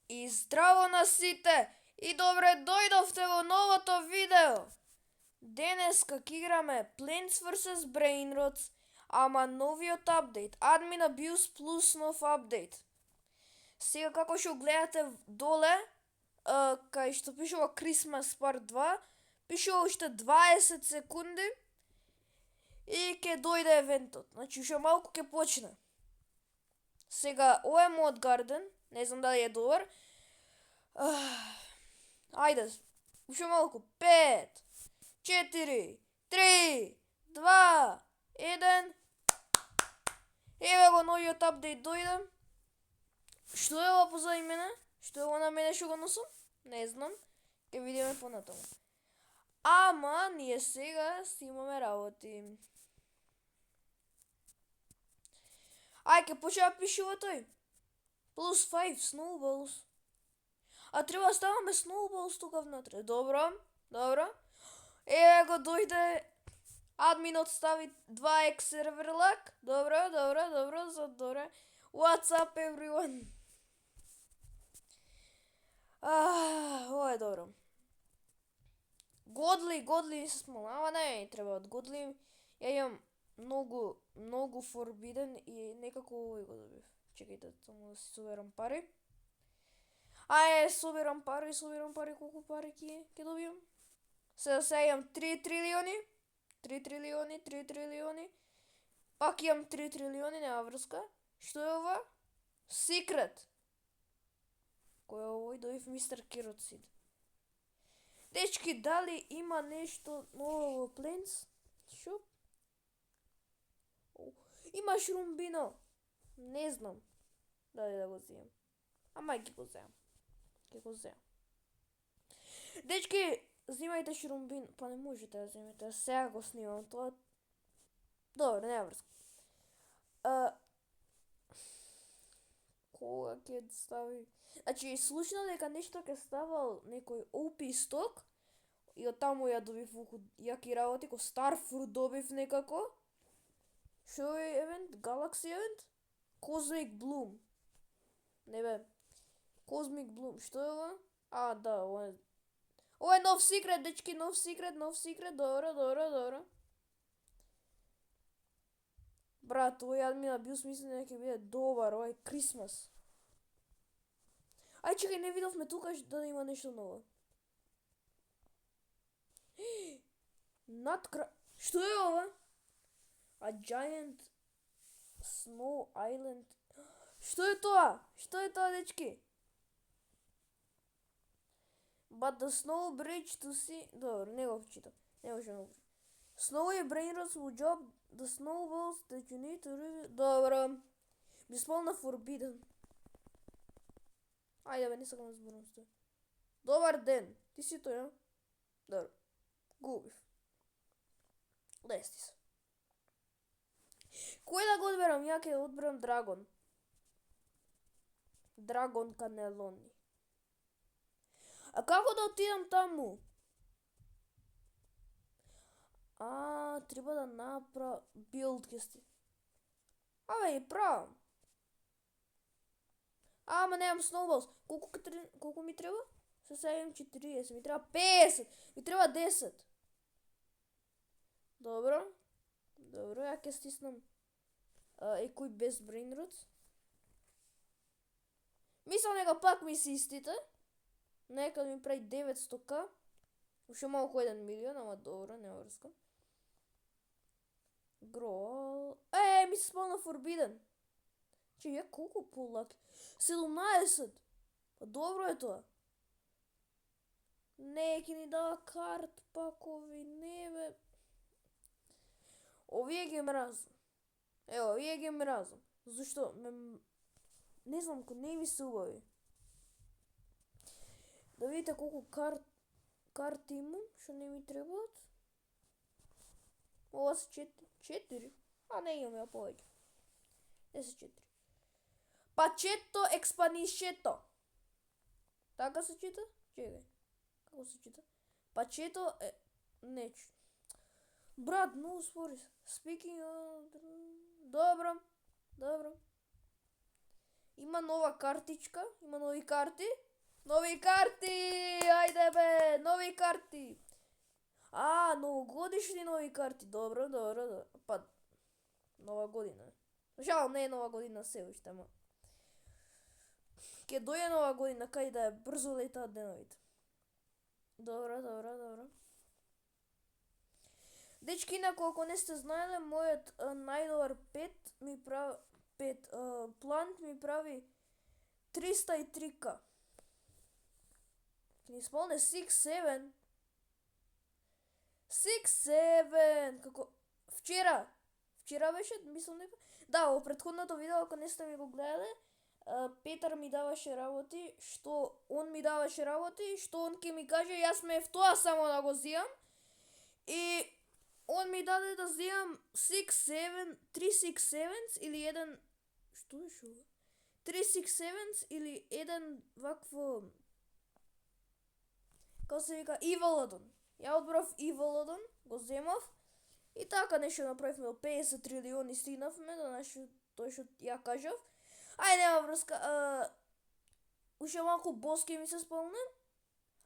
И здраво на сите! И добре дојдовте во новото видео! Денеска ќе играме Plants vs Brainrots, ама новиот апдейт, Admin Abuse Plus нов апдейт. Сега како што гледате доле, кај што пишува Christmas Part 2, пишува уште 20 секунди и ќе дојде евентот. Значи уште малку ќе почне. Сега, ова е мојот гарден, не знам дали е добар. Ајде, уште малку. 5, 4, 3, 2, 1. Еве го новиот апдейт дојде. Што е ова позади мене? Што е ова на мене што го носам? Не знам. Ќе видиме понатаму. Ама, ние сега си имаме работи. Ај, ќе почне да пишува тој. Plus 5 snowballs. А треба да ставаме snowballs тука внатре. Добро, добро. Еве го дојде. Админот стави 2x сервер лак. Добро, добро, добро, за добро. What's up everyone? Ова е добро. Годли смол, ама не треба од годли. Ја имам многу forbidden и некако овој го добив. Чекајте, само да си соберам пари. Соберам пари, колку пари ќе добијам? Сега имам 3 трилиони. 3 трилиони. Пак имам 3 трилиони, нема врска. Што е ова? Secret. Кој е овој? Добив Мистер Кероцид. Дечки, дали има нешто ново во Plants? Шо? Има шрумбино. Не знам дали да го земам. Ама ќе го земам. Дечки, земајте шрумбин. Па не можете да земете, сега го снимам тоа. Добро, нема врска. Кога ќе стави? Значи, слушнав дека нешто ќе ставал некој OP сток и од таму ја добив јаки работи, ко Starfruit добив некако. Шо е евент? Galaxy евент? Cosmic Bloom. Не бе. Cosmic Bloom. Што е ова? Да, ова е нов секрет, дечки, нов секрет. Добро. Брат, овој Admin Abuse мислам дека ќе биде добар, ова е Christmas. Ај, чекај, не видовме тука да има нешто ново. Што е ова? A Giant Snow Island. Што е тоа? Дечки? But the snow bridge to see... Добро, не го читам. Не може да го прочитам. Snowy Brainrots will drop the snowballs that you need to... Добро. Бесполна forbidden. Ајде бе, не сакам да зборам с тој. Добар ден. Ти си тој, а? Добро. Губив. Лести се. Кој да го одберам? Ја ќе одберам Драгон. Драгон Канелони. А како да отидам таму? Треба да направам билд кести. И правам. Ама немам snowballs. Колку ми треба? Сега имам 40, ми треба 50, ми треба 10. Добро, ја ќе стиснам кој без Brainrots. Мислам дека пак ми се истите. Нека ми прави 900k. Уште малку 1 милион, ама добро, нема врска. Грол. Ми се спална Forbidden. Ја колку полак? 17. Па добро е тоа. Не, ќе ни дава карт пакови, не бе. Овие ги мразам. Овие ги мразам. Зашто? Не знам, не ми се убави. Да видите колку карти имам, што не ми требаат. Ова се 4. Не имам ја повеќе. Не се 4. Пачето експанишето. Така се чита? Чекај. Како се чита? Пачето е... Нечу. Брат, многу спори. Speaking of... Добро. Има нова картичка, има нови карти. Нови карти! Ајде бе, нови карти! Новогодишни нови карти. Добро. Па, нова година. Жал, не е нова година се уште, ама. Ке дојде нова година, кај да е, брзо летаат деновите. Добро. Дечки, инаку ако не сте знаеле, мојот најдобар плант ми прави 303k. Ке ни спалне 6-7. 6-7! Како... Вчера беше, мислам дека... Да, во претходното видео, ако не сте ми го гледале, Петар ми даваше работи, што он ќе ми каже, јас ме тоа само да го зијам. И он ми даде да зијам 3 6-7 или еден... Што беше ова? 3 6-7 или еден вакво... Како се вика? Ивалодон. Ја одбрав Ивалодон, го земав. И така нешто направивме, 50 трилиони стигнавме до нешто тој што ја кажав. Нема врска. Уште малку бос ке ми се спалне,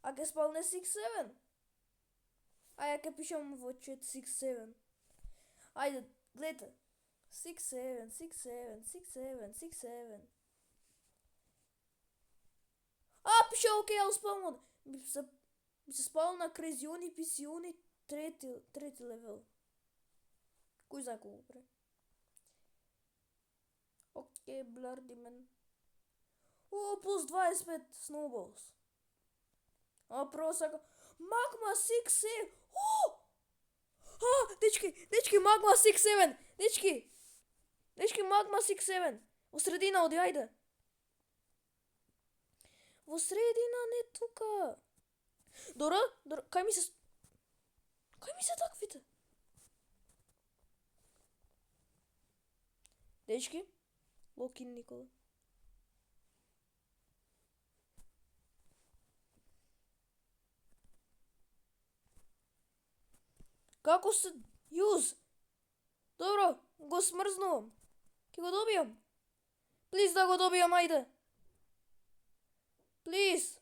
а ке спалне 6-7. Ја ке пишам во чет 6-7. Ајде, гледате. 6-7. Пише окей, ја успавам. Ми се спал на Крезиони Писиони трети левел. Кој знае колку пре. Окей, бларди мен. Плюс 25 snowballs. Прво сака... Магма 6-7! Дечки, Магма 6-7! Дечки, Магма 6-7! Во средина оди, ајде! Во средина, не тука! Добро, кај ми се таквите? Дечки, Локин Никола. Како се... Јуз! Добро, го смрзнувам. Ке го добијам. Плиз да го добијам, ајде. Плиз.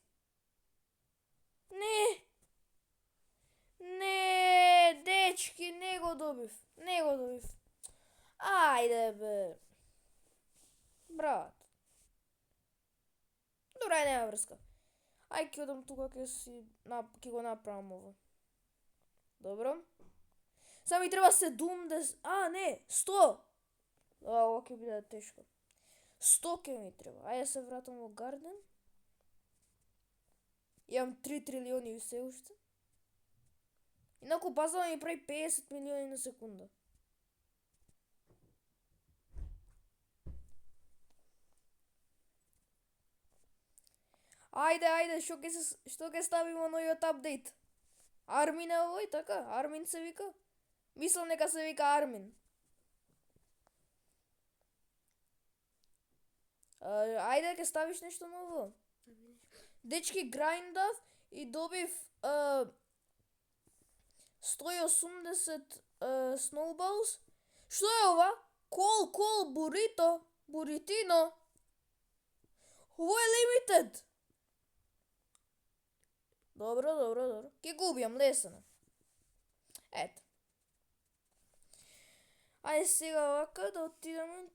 Не, дечки, не го добив. Ајде бе. Брат. Добра, нема врска. Ке одам тука, ке го направам ово. Добро. Само ми треба 70... не, 100. Ова ке биде тешко. 100 ке ми треба. Ајде се вратам во Гарден. Имам 3 трилиони се уште. Инаку базава ми прави 50 милиони на секунда. Ајде, што ке ставим во новиот апдейт? Армин е овој, така? Армин се вика? Мислам нека се вика Армин. Ајде, ке ставиш нешто ново. Дечки, грайндав и добив 180 snowballs. Што е ова? Кол, буритино. Ово е limited. Добро. Ке го убијам, лесено. Ето. Ајде сега вака да отидеме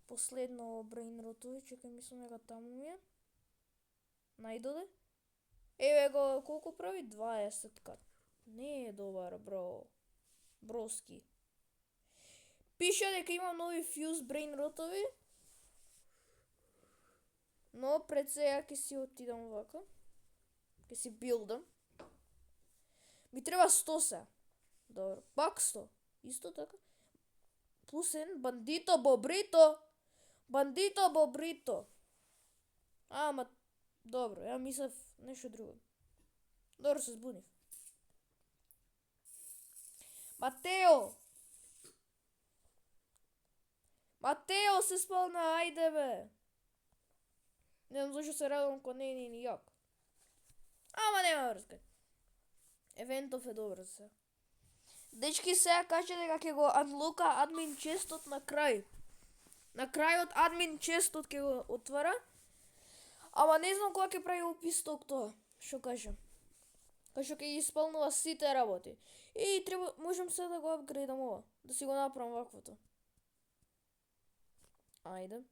последно брейнротови, чекај, мислам дека таму ми е. Најдоде. Еве го, колку прави? 20 кат. Не е добар, броски. Пише дека има нови фьюз брейнротови. Но пред сега ќе си отидам вака. Ке си билдам. Ми треба 100 се. Добро. Пак 100. Исто така. Плюс 1. Бандито бобрито. Ама, добро. Ја мислев нешто друго. Добро, се збунив. Матео се спална, ајде бе. Не знам зашто се радувам ко не ни јак. Ама нема врска. Евентов е добро се. Дечки, сега каже дека ќе го анлока админ честот на крај. На крајот админ честот ќе го отвара. Ама не знам кога ќе прави опис ток тоа. Што кажам? Кај што ќе исполнува сите работи. И треба можам се да го апгрейдам ова, да си го направам ваквото. Ајде.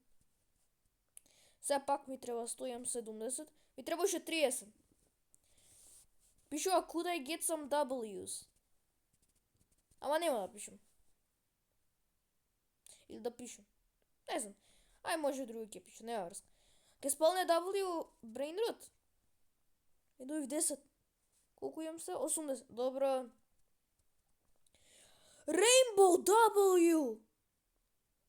Сега пак ми треба 170, ми требаше 30. Пишува could I get some W's. Ама нема да пишам. Или да пишам. Не знам. Ај може други ќе пише, нема врска. Ке спалне W brainrot. И дојв 10. Колку имам се? 80. Добро. Rainbow W.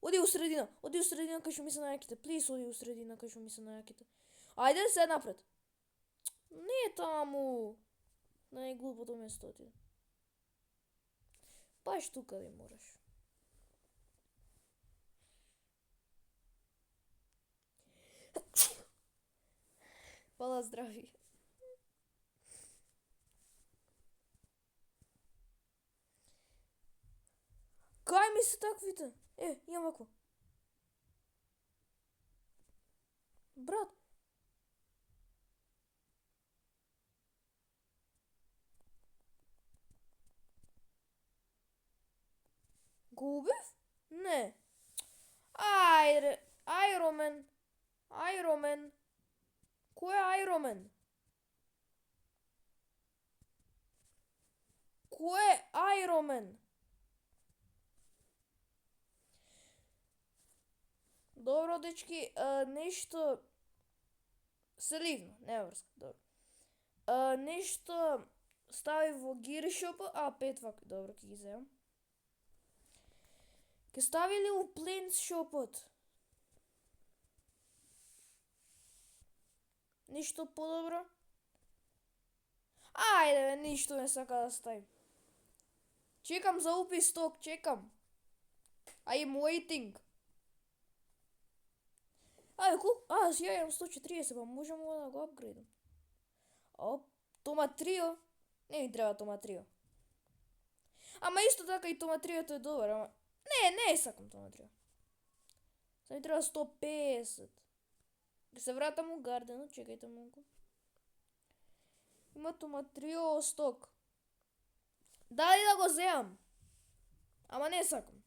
Оди у средина кај што ми се најаките. Плиз, оди у средина кај што ми се најаките. Ајде се напред. Не е таму. Најглупото место отиде. Баш тука да мораш. Пала здрави. Кај ми се таквите? Имам вако. Брат. Го убив? Не. Ајде. Айромен. Кој е Айромен? Кој е Айромен? Добро, дечки, нешто се ливно, не врска, добро. Нешто стави во гиршопа, 5 вака, добро, ќе ги земам. Ке ставили у Plains шопот. Ништо подобро? Ајде бе, ништо не сака да ставим. Чекам за упис ток, чекам. I'm waiting. Ја имам 140, па можам ова да го апгрейдам. Тома Трио. Не ми треба Тома Трио. Ама исто така и Тома Триото е добар, ама... Не сакам Тома Трио. Са ми треба 150. Да се вратам у Гарденот, чекајте малку. Има Тома Трио сток. Дали да го земам? Ама не сакам.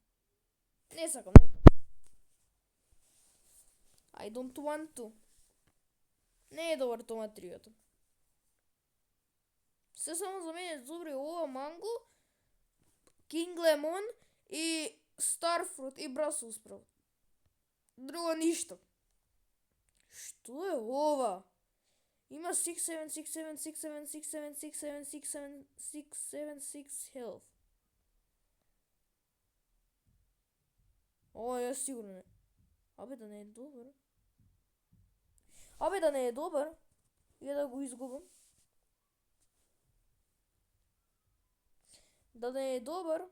I don't want to. Не е добар Тома Триото. Се само за мене добри ова манго, King Lemon и Starfruit и Brussels sprout. Друго ништо. Што е ова? Има 67676767676 health. Ова е сигурно не. Абе да не е добар. И да го изгубам. Да не е добар.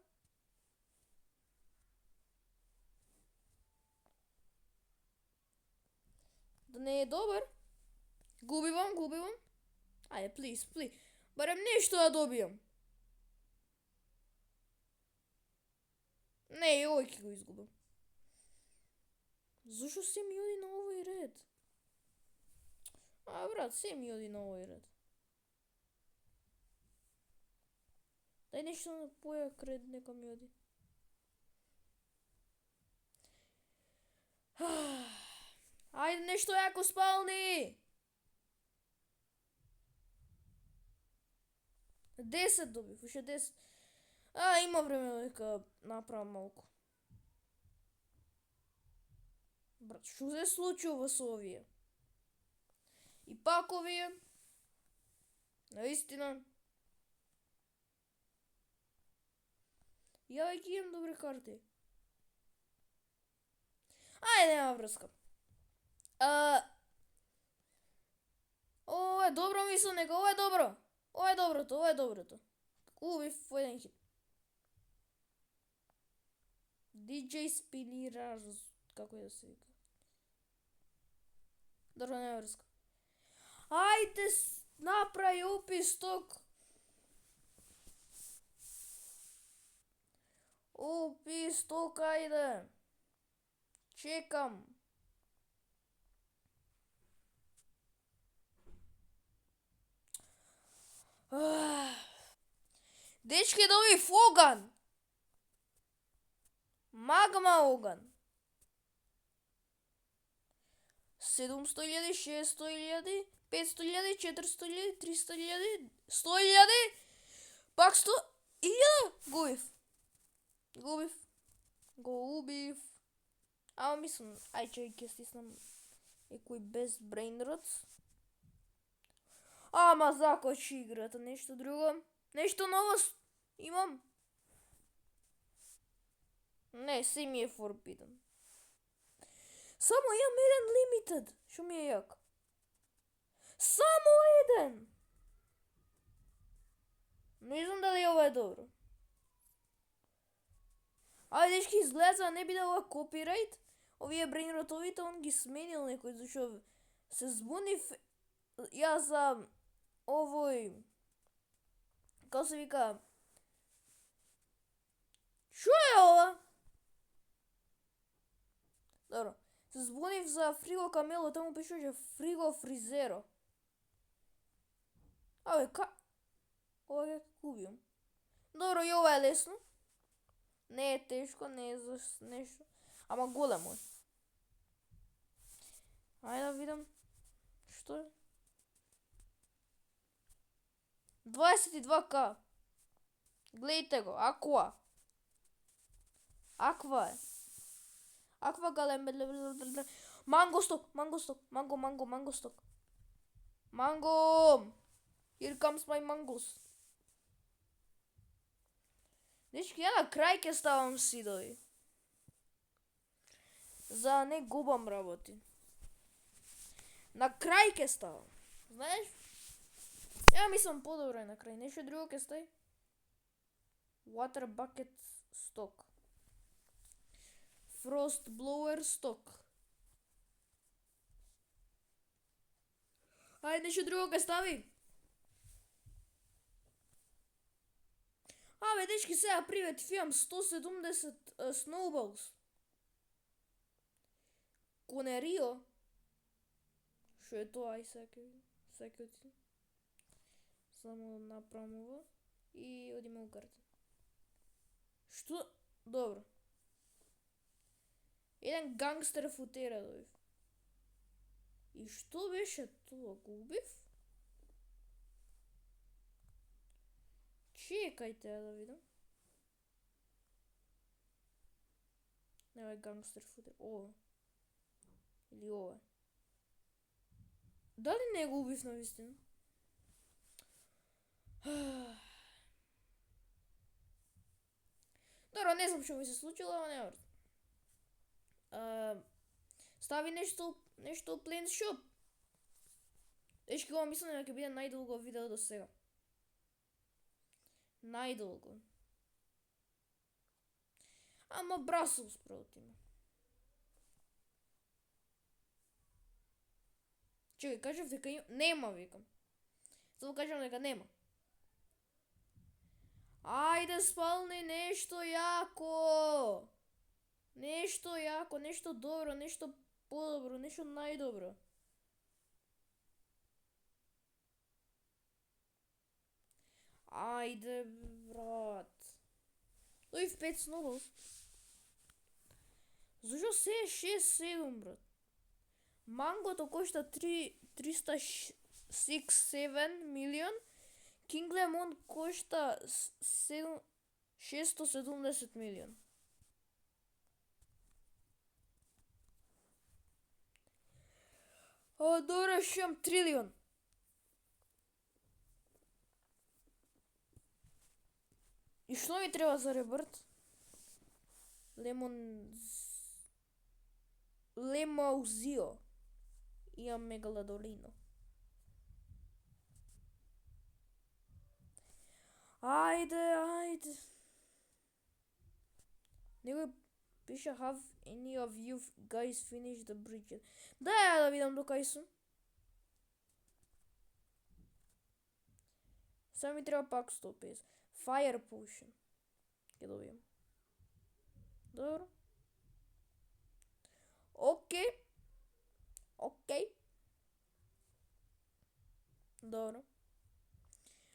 Губивам. Ајде, please. Барем нешто да добијам. Не, овој ќе го изгубам. Зошто се ми оди на овој ред? Брат, се ми оди на овој ред. Дај нешто на појак ред, нека ми оди. Ајде нешто јако спални! 10 добив, уште 10. Има време дека направам малку. Брат, што се случува со овие? И пак овие? Наистина? Ја веќе имам добри карти. Ајде, нема врска. Ова е добро, мислам дека ова е добро. Ова е доброто. Убив во еден хит. DJ Spinirars, како е да се вика. Добро, нема врска. Ајде, направи опис ток. Опис ток, ајде. Чекам. Дечки, добив оган. Магма оган. 700.000, 600.000, 500.000, 400.000, 300.000, 100.000, пак 100.000. Губив. Ама мислам, чекай, ќе стиснам некој без брейнроц. Ама закочи играта, нешто друго. Нешто ново имам. Не, се ми е forbidden. Само имам еден limited, што ми е јак. Само еден! Не знам дали ова е добро. Дечки, изгледа не биде ова копирајт. Овие брейнротовите, он ги сменил некој, зашо се збунив ја за овој, како се вика, шо е ова? Добро, се збунив за Фриго Камело, таму пишеше Фриго Фризеро. Ова ќе купим. Добро, и ова е лесно. Не е тешко, не е за нешто, ама големо е. Ајде да видам што е. 22k. Гледайте го, Аква е. Аква галем. Мангосток. Манго! Here comes my mangos. Дечки, ја на крај ќе ставам сидови. За не губам работи. На крај ќе ставам. Знаеш? Ја мислам подобро е на крај. Нешто друго ќе стави? Water bucket stock. Frost blower stock. Нешто друго ќе стави? Дечки, сега приветив, имам 170 snowballs. Конерио. Шо е тоа? Сега ќе само направам ова и одиме у карта. Што? Добро. Еден гангстер футера добив. И што беше тоа? Губив? Чекајте да видам. Ова е гангстер футер. Ова. Или ова. Дали не го убив на вистина? Добро, не знам што ми се случило, ама не врз. Стави нешто Planes Shop. Дечки, ова мислам дека ќе биде најдолго видео до сега. Најдолго. Ама Brussels sprout има. Чекај, кажав дека има. Нема, викам. Само кажам дека нема. Ајде, спални нешто јако. Нешто добро, нешто подобро, нешто најдобро. Ајде, брат. Дојв 5 snowballs. Зашо се е 6-7, брат? Мангото кошта 367 милион. King Lemon кошта 670 милион. Добро, шо трилион. И што ми треба за ребрт? Лемаузио. Имам мегалодолино. Ајде. Некој пише, have any of you guys finished the bridge? Да видам до кај сум. Сега ми треба пак 150. Fire potion. Ќе добијам. Добро. Окей. Добро.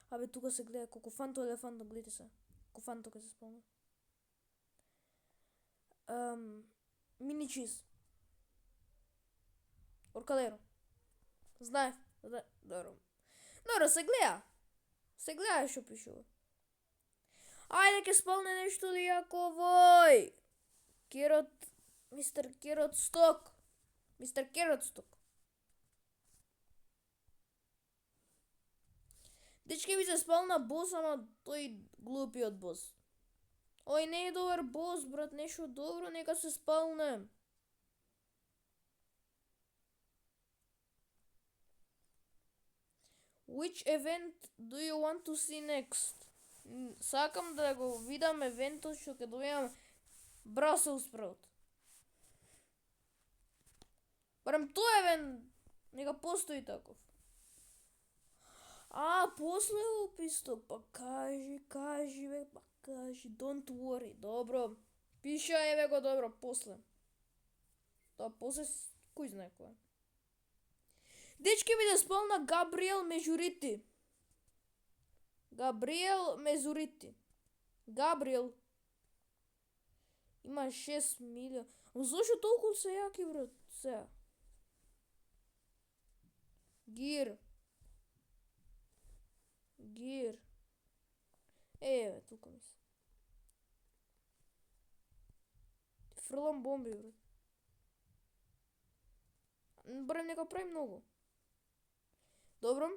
Абе, тука се гледа Кокофанто елефанто, гледате се. Кокофанто ке се спомна. Мини чиз. Оркалеро. Знаев. Добро. Добро, се гледа. Се гледа што пишува. Ајде ке спалне нешто лијако вој. Керот, мистер Керот Сток. Мистер Керот Сток. Дечки ми се спална бос, ама тој глупиот бос. Ој не е добар бос, брат, нешто добро, нека се спалне. Which event do you want to see next? Сакам да го видам евентот што ќе добијам Brussels sprout. Барем тој евент нека постои таков. После описто, па кажи бе, па кажи, don't worry, добро. Пиша еве го добро, после. Тоа после, кој знае кој. Дечки ми да спална Габриел Мезурити. Габриел Мезурити. Габриел. Има 6 милиона. Зошто толку се јаки, брат, сега? Гир. Еве, тука ми се. Фрлам бомби, брат. Барем нека прави многу. Добро.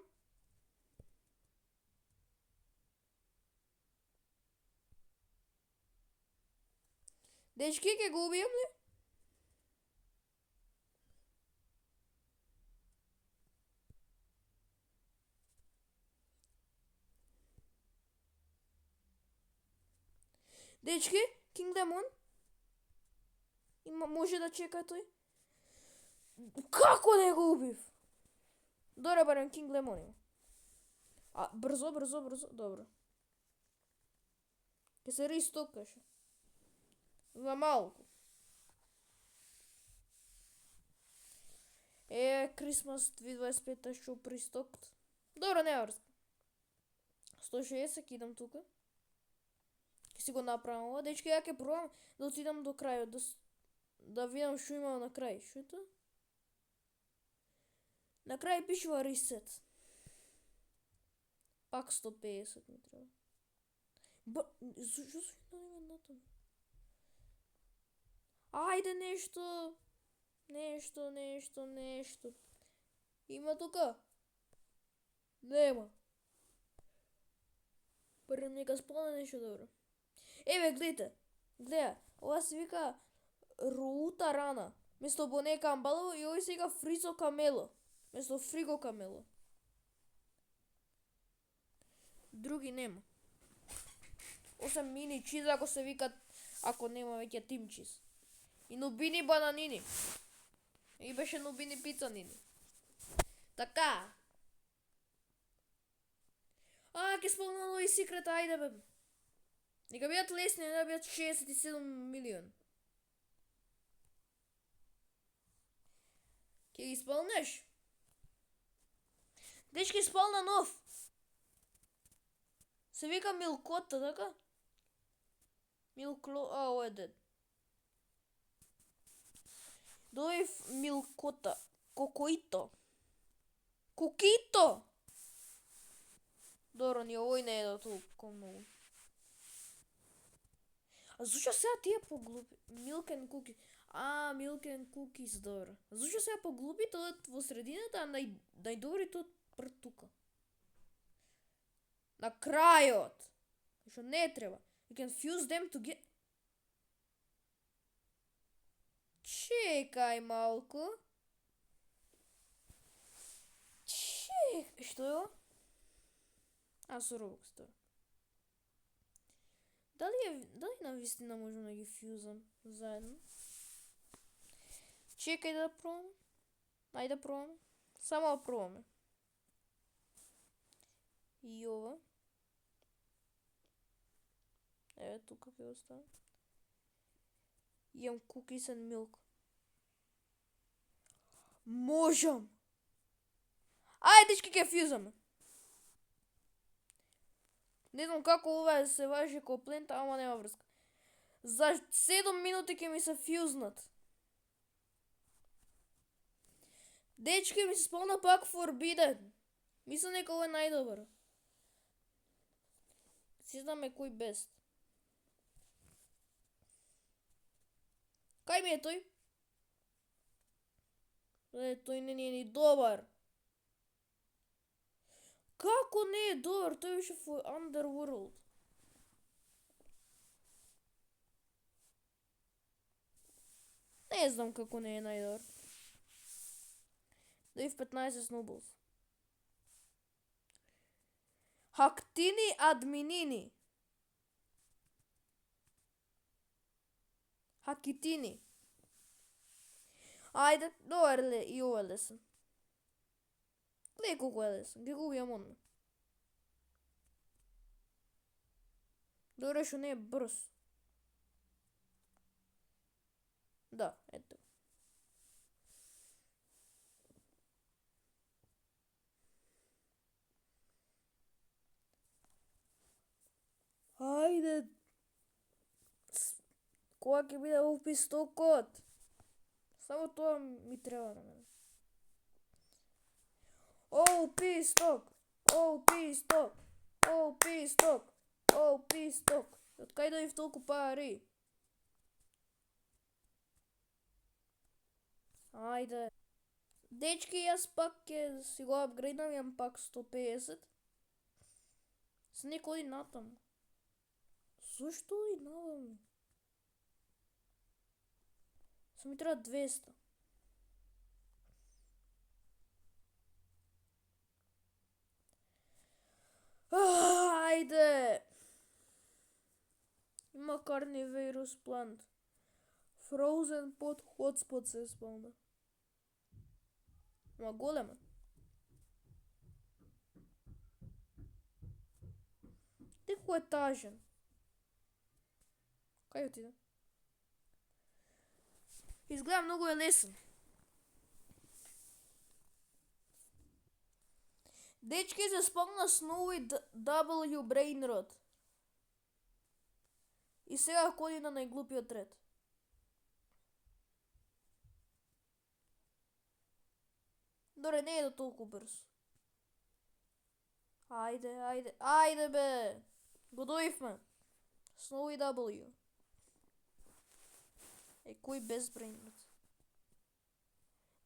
Дечки, ке го убијам ли? Дечки, Кинг Демон. Може да чека тој? Како да го убив? Добре, барем Кинг Демон има. Брзо, добро. Ке се ристокаше. За малку. Крисмас 2025 што пристокт. Добро, не врска. 160 кидам тука. Ке си го направам ова. Дечки, ја ке пробам да отидам до крајот, да видам што има на крај. Што е тоа? На крај пишува reset. Пак 150 ми треба. Зашто се не на тоа? Ајде нешто. Има тука? Нема. Барем нека спалне нешто добро. Еве, гледа. Ова се вика Рута Рана. Место Боне Камбало и овој се вика Фризо Камело. Место Фриго Камело. Други нема. Осем мини чиз ако се викат, ако нема веќе тим чиз. И нубини бананини. И беше нубини пицанини. Така. Ке спомнам овој секрет, ајде бе. Нека бидат лесни, не да бидат 67 милион. Ке ги спалнеш? Дечки, спална нов. Се вика Милкота, така? Ово е дед. Дојав Милкота. Кокоито. Добро, ни овој не е да толку многу. Зашто сега тие поглупи? Milk and Cookies. Milk and Cookies, добро. Зашто сега поглупи тоа во средината, а најдобрите од прв тука? На крајот. Што не треба. You can fuse them together. Чекај малку. Што е ова? Со Robux тоа. Дали на вистина можам да ги фјузам заедно? Чекај да пробам. Ајде да пробам. Само да пробаме. И ова. Еве тука ќе оставам. Имам cookies and milk. Можам. Ајде, дечки, ќе фјузаме. Не знам како ова се важи ко плента, ама нема врска. За 7 минути ќе ми се фјузнат. Дечки, ми се спомна пак Forbidden. Мислам дека ова е најдобар. Си знаме кој бест. Кај ми е тој? Тој не е ни добар. Како не е добар? Тој беше for Underworld. Не знам како не е најдобар. Дојв 15 snowballs. Хактини админини. Хакитини. Ајде, добар ле, и ова е лесен. Гледај колко е лесен, ги губиам одма. Добре што не е брз. Да, ето. Ајде. Кога ќе биде овој пистокот? Само тоа ми треба на мене. Оу, писток! Оу, писток! Оу, писток! Оу, писток! Од кај дојдев толку пари? Ајде. Дечки, јас пак ќе си го апгрейднам, имам пак 150. Се некој оди натаму. Зошто оди наваму? Само ми треба 200. Ајде! Има Carnivorous Plant. Frozen Pot Hotspot се спомна. Ама голема. Теко е тажен. Кај отиде? Изгледа многу е лесен. Дечки, се спомна Snowy W Brainrot. И сега ходи на најглупиот ред. Доре, не е да толку брз. Ајде, ајде, ајде бе! Го дојавме. Snowy W. Кој без Brainrot?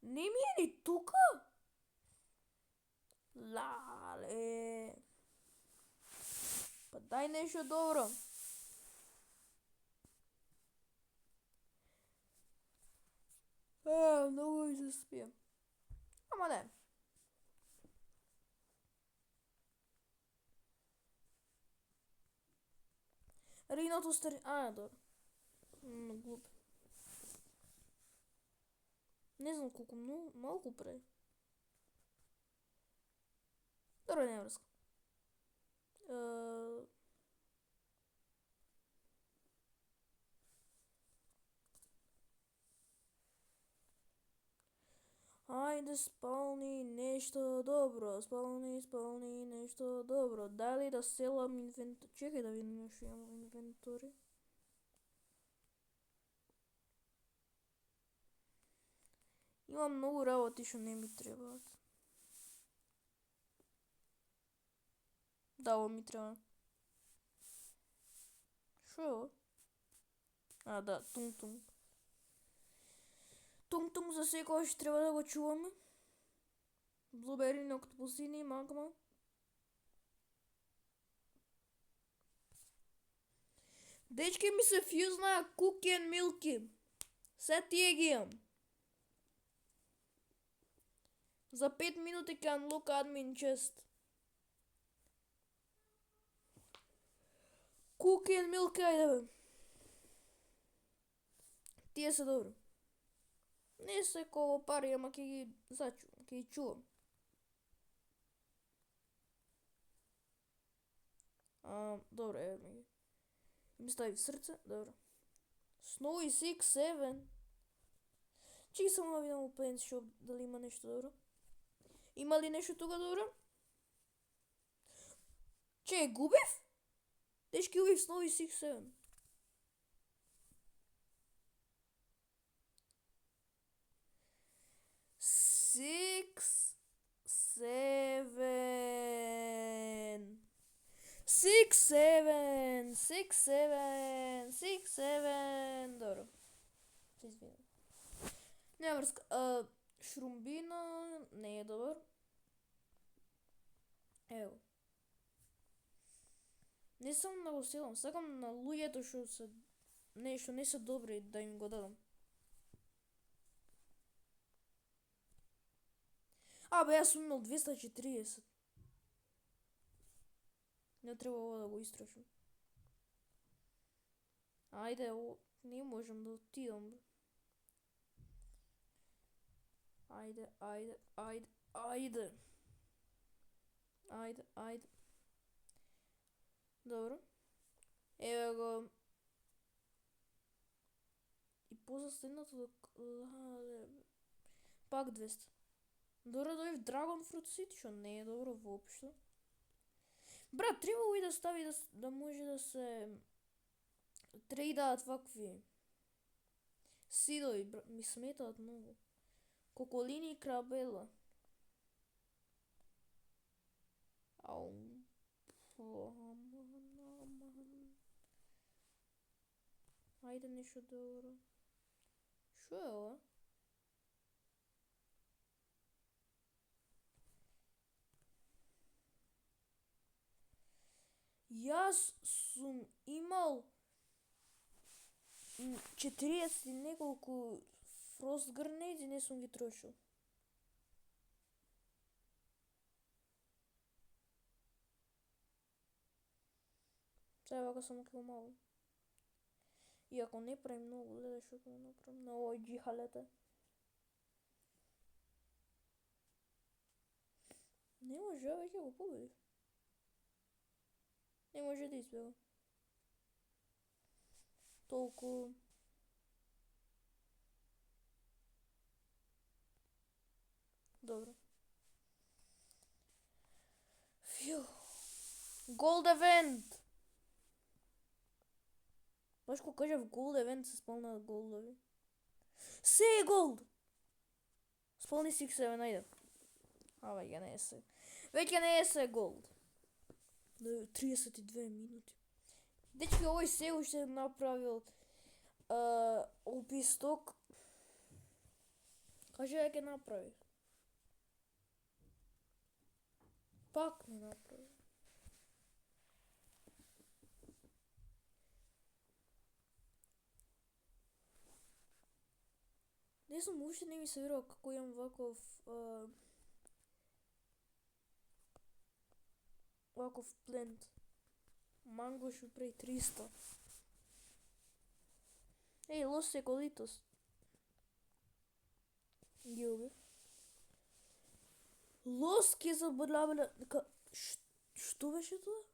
Не ми е ни тука? Лале. Па дај нешто добро. Многу ми се спија. Ама не. Риното стари... добро. Глуп. Не знам колку малку прави. Добро, не врска. Ајде, спални нешто добро. Спални нешто добро. Дали да селам инвентор... Чекај да видим што имам во инвентори. Имам многу работи што не ми требаат. Да, ово ми треба. Шо е ово? Да, тунг-тунг. Тунг-тунг за секојаш треба да го чуваме. Блубери, октопусини, магма. Дечки, ми се фјузна Cookie and Milky. Се тие ги имам. За 5 минути ќе unlock admin chest. Cookie and Milky, ајде бе. Тие се добро. Не се коло пари, ама ќе ги зачувам, ќе ги чувам. Добро, еве ми ги. Ми стави срце, добро. Snowy 6, 7. Чеки само да видам у Plains Shop дали има нешто добро. Има ли нешто тука добро? Че, губив? Дечки, убив с нови 6-7. Six, seven. Добро. Се извинам. Нема врска. Шрумбина не е добар. Ево. Не сум многу силен. Сакам на луѓето што се нешто не се добри да им го дадам. Абе, јас сум имал 240. Не треба ово да го истрошим. Ајде, не можам да отидам. Ајде. Добро. Еве го. И позаследното пак 200. Добро, дојав Dragon Fruit City, што не е добро воопшто. Брат, требало и да стави да може да се трейдаат вакви сидови, ми сметаат многу. Коколини и крабела. Ау. Ајде нешто добро. Шо е ова? Јас сум имал 40 и неколку Frost Grenades и не сум ги трошил. Сега вака само како мало. Иако не прави многу, гледај што ќе направам на овој джихалете. Не може, ја веќе го победив. Не може да избега. Толку. Добро. Фью. Gold Event! Баш кога кажав Gold Event се спалнаа голдови. Се е голд! Спални 6-7, ајде. А, веќе не е се. Веќе не е се голд. 32 минути. Дечки, овој се уште направил описток. Каже дека ќе направи. Пак не направи. Не знам, уште не ми се верува како имам ваков плент. Манго што прави 300. Еј, Лос Еколитос. Ги убив. Лос ке заборавале... Што беше тоа?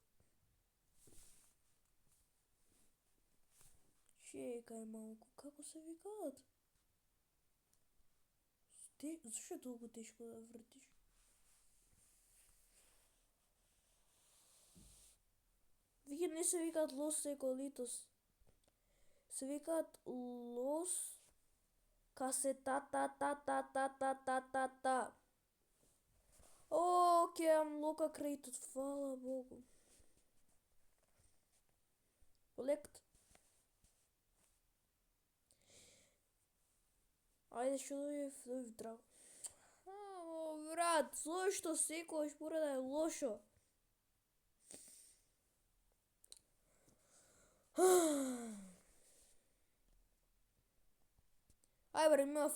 Чекај малку, како се викаат? Зашто е толку тешко да вртиш? Вие не се викаат Лос Еколитос. Се викаат Лос Касетата. О, ке амлока крейтот, фала Богу. Колект. Ајде, што дојдев драго. Брат, зошто секојаш мора да е лошо? Ај бре, има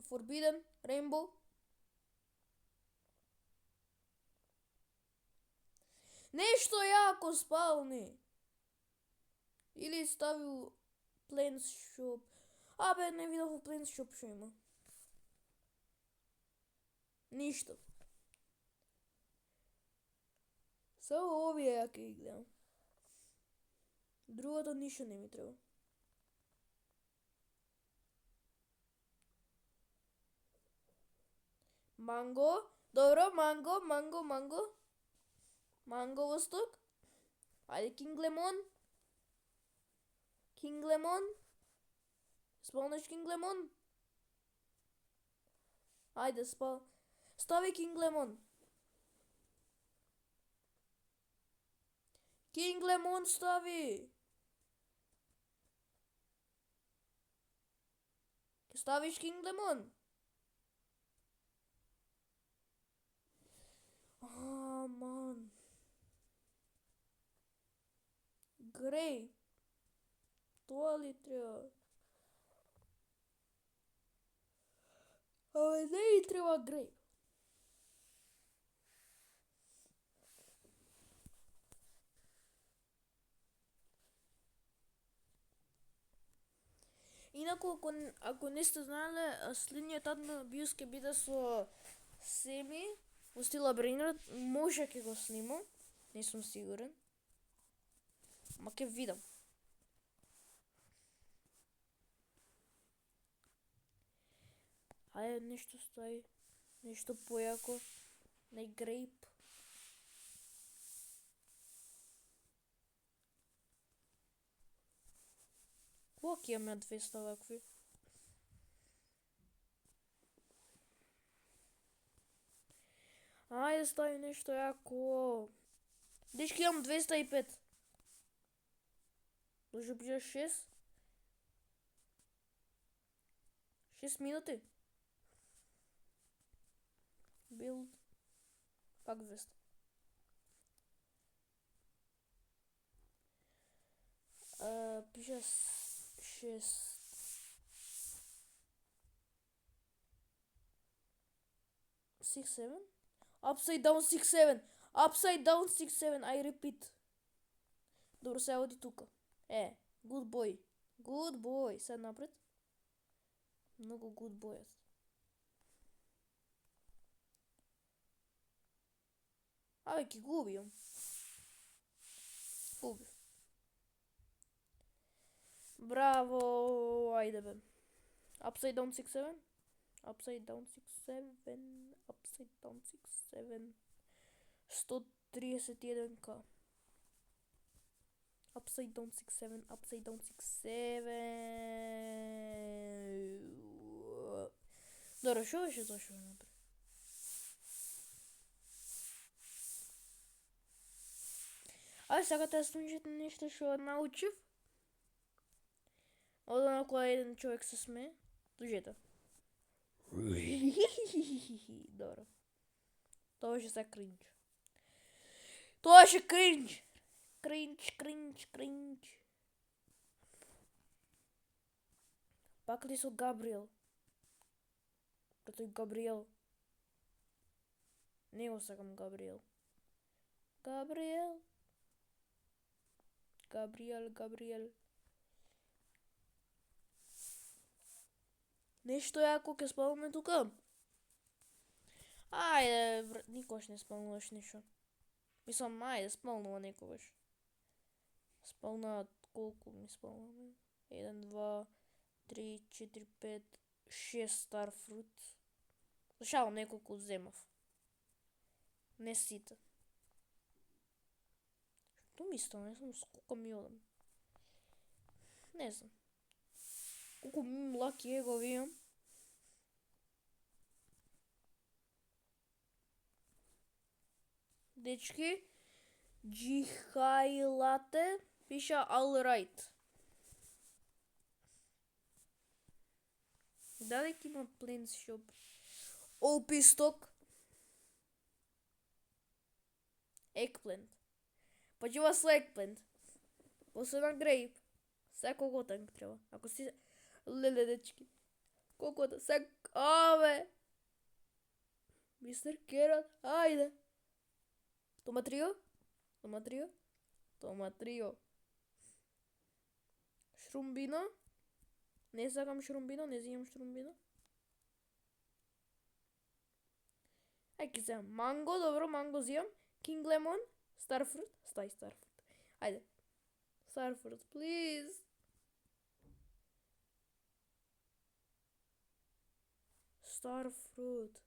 Forbidden, Rainbow. Нешто јако спални. Или ставил Plains Shop. Абе, не видов у Plains Shop што има. Ништо. Само овие ја ќе ги гледам. Другото ништо не ми треба. Манго. Добро, манго. Манго восток. Ајде, Кинг лемон. Спалнеш кинг лемон? Ајде, стави кинг лемон. Кинг лемон стави. Ке ставиш кинг лемон? Ман. Грей. Тоа ли треба? Не ни треба грей. Инаку, ако не сте знаеле, следниот админобиус ќе биде со Семи во стила Брейнрод. Може ќе го снимам, не сум сигурен. Ма ќе видам. Ајде, нешто стави, нешто појако, не грейп. Колку имаме 200 вакви? Ајде, стави нешто јако. Дечки, имам 205. Може би 6? 6 минути? Билд. Пак 200. Пише 6. Six, 7? Upside down 6, 7. Upside down 6, 7. I repeat. Добро, се оди тука. Good boy. Good boy. Сед напред. Многу good boy. Абе, ки губим. Губив. Браво, ајде бе. Upside down 6, 7. Upside down 6, 7. Upside down 6, 7. 131k. Upside down 6, 7. Upside down 6, 7. Добро, шо беше зашо напред? Ајде, сакате да слушате нешто што научив? Од оно кога еден човек се смее? Слушайте. Добро. Тоа беше се кринч. Тоа беше кринч. Кринч. Пак ли со Габриел? Тој Габриел. Не го сакам Габриел. Габриел. Нешто јако ќе спаламе тука? Ајде, никогаш не спалнуваш ништо. Мислам, ајде, спалнува некогаш. Спалнуваат колку ми спалнуваме? 1, 2, 3, 4, 5, 6 Starfruit. Зашало неколку земав. Не сите. Што ми стана? Не знам сколку ми одам. Не знам. Колку млаки его имам. Дечки, Джихайлате пиша alright. Дали ќе има Plains Shop? OP Stock. Eggplant. Почива со eggplant. После на грейп. Сега колко танк треба. Ако си... Леле, дечки. Колко да... Сега... Абе! Мистер Керат. Ајде. Томатрио. Шрумбино. Не сакам шрумбино, не зимам шрумбино. Ајде ке земам. Манго, добро, манго зимам. Кинг лемон. Starfruit. Стай Starfruit. Ајде. Starfruit, please. Starfruit.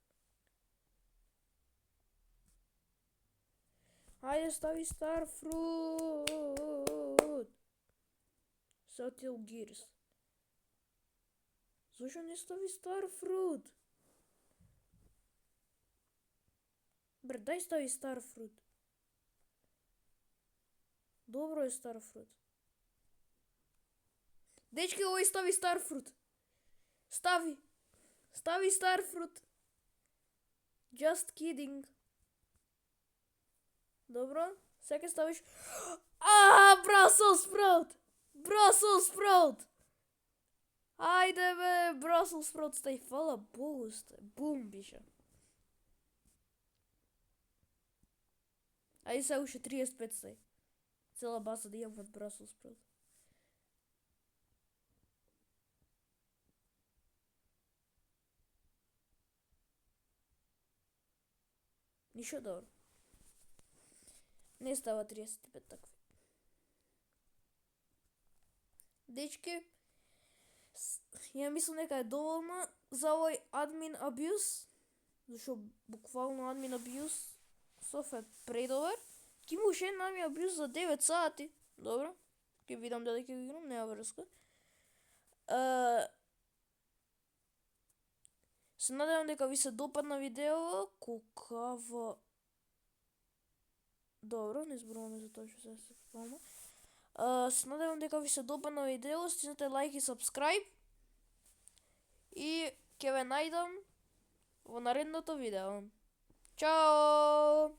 Ајде, стави Starfruit. Subtle Gears. Зашо не стави Starfruit? Бре, дај стави Starfruit. Добро е Starfruit. Дечки, овој стави Starfruit. Стави. Стави Starfruit. Just kidding. Добро, сега ставиш... Brussels sprout! Brussels sprout! Ајде бе, Brussels sprout стај, фала Богу сте. Бум бише. Ајде сега уште 35 стај. Цела база да имам од Brussels sprout. Ништо добро. Не става 35 такви. Дечки, ја мислам дека е доволно за овој admin abuse, зашо буквално admin abuse Соф е предобар. Ки има уште една admin abuse за 9 сати. Добро, ќе видам дали ќе го играм, нема врска. Се надевам дека ви се допадна видео, колкава... Добро, не зборуваме за тоа што се спомна. Се надевам дека ви се допадна видео, стиснете лайк и subscribe. И ќе ве најдам во наредното видео. Чао!